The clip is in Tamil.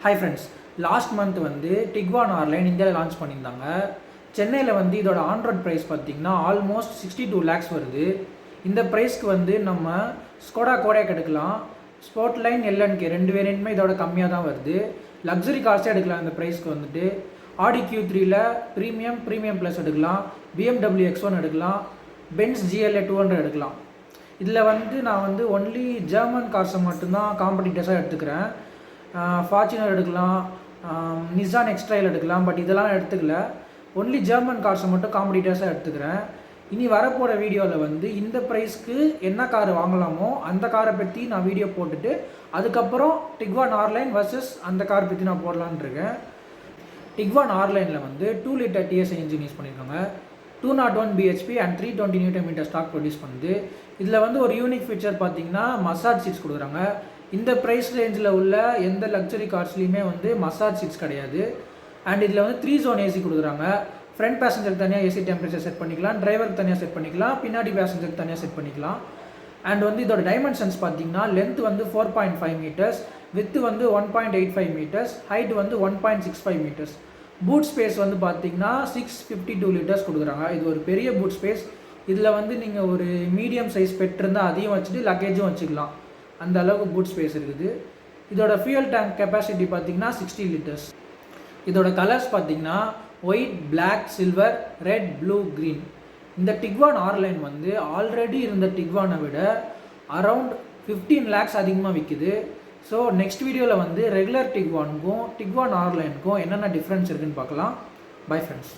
ஹாய் ஃப்ரெண்ட்ஸ், லாஸ்ட் மந்த் வந்து டிக்வான் ஆர்லைன் இந்தியாவில் லான்ச் பண்ணியிருந்தாங்க. சென்னையில் வந்து இதோட ஆன்ரோட் ப்ரைஸ் பார்த்திங்கன்னா ஆல்மோஸ்ட் 62 lakhs வருது. இந்த ப்ரைஸ்க்கு வந்து நம்ம ஸ்கோடா கோடேக் எடுக்கலாம், ஸ்போர்ட் லைன் எல்என்கே ரெண்டு வேரியண்ட்டுமே இதோட கம்மியாக தான் வருது. லக்ஸரி கார்ஸே எடுக்கலாம் இந்த ப்ரைஸ்க்கு வந்துட்டு. ஆடி Q3ல ப்ரீமியம் ப்ளஸ் எடுக்கலாம், BMW X1 எடுக்கலாம், பென்ஸ் GLA 200 எடுக்கலாம். இதில் வந்து நான் வந்து ஒன்லி ஜெர்மன் கார்ஸை மட்டும்தான் காம்படிட்டர்ஸாக எடுத்துக்கிறேன். ஃபார்ச்சுனர் எடுக்கலாம், நிசான் எக்ஸ்ட்ரைல் எடுக்கலாம், பட் இதெல்லாம் நான் எடுத்துக்கல. ஒன்லி ஜெர்மன் கார்ஸை மட்டும் காம்படிட்டர்ஸாக எடுத்துக்கிறேன். இனி வரப்போகிற வீடியோவில் வந்து இந்த ப்ரைஸ்க்கு என்ன கார் வாங்கலாமோ அந்த காரை பற்றி நான் வீடியோ போட்டுட்டு அதுக்கப்புறம் டிக்வான் ஆர்லைன் வர்சஸ் அந்த கார் பற்றி நான் போடலான்னு இருக்கேன். டிக்வான் ஆர்லைனில் வந்து 2 liter TSI இன்ஜின் யூஸ் பண்ணியிருக்காங்க. 201 bhp and 320 Nm stock produce பண்ணுது. இதில் வந்து ஒரு யூனிக் ஃபீச்சர் பார்த்தீங்கன்னா மசாஜ் சீட்ஸ் கொடுக்குறாங்க. இந்த ப்ரைஸ் ரேஞ்சில் உள்ள எந்த லக்ஸரி கார்ஸ்லையுமே வந்து மசாஜ் சீட்ஸ் கிடையாது. அண்ட் இதில் வந்து 3 zone AC கொடுக்குறாங்க. ஃப்ரண்ட் பேசஞ்சருக்கு தனியாக ஏசி டெம்பரேச்சர் செட் பண்ணிக்கலாம், டிரைவருக்கு தனியாக செட் பண்ணிக்கலாம், பின்னாடி பேசஞ்சருக்கு தனியாக செட் பண்ணிக்கலாம். அண்ட் வந்து இதோட டைமென்ஷன்ஸ் பார்த்தீங்கன்னா லென்த் வந்து 4.5 meters, வித்து வந்து 1.85 meters, ஹைட் வந்து 1.65 meters. பூட் ஸ்பேஸ் வந்து பார்த்தீங்கன்னா 652 liters கொடுக்குறாங்க. இது ஒரு பெரிய பூட் ஸ்பேஸ். இதில் வந்து நீங்கள் ஒரு மீடியம் சைஸ் பெட் இருந்தால் அதையும் வச்சுட்டு லக்கேஜும் வச்சுக்கலாம், அந்த அளவுக்கு பூட் ஸ்பேஸ் இருக்குது. இதோட ஃபியூயல் டேங்க் கெப்பாசிட்டி பார்த்தீங்கன்னா 60 liters. இதோட கலர்ஸ் பார்த்தீங்கன்னா white, black, silver, red, blue, green. இந்த டிக்வான் ஆர்லைன் வந்து ஆல்ரெடி இருந்த டிக்வானை விட அரவுண்ட் 15 lakhs அதிகமாக விற்குது. ஸோ நெக்ஸ்ட் வீடியோவில் வந்து ரெகுலர் டிக்வானுக்கும் டிக்வான் ஆர்லைனுக்கும் என்னென்ன டிஃப்ரென்ஸ் இருக்குதுன்னு பார்க்கலாம். Bye friends.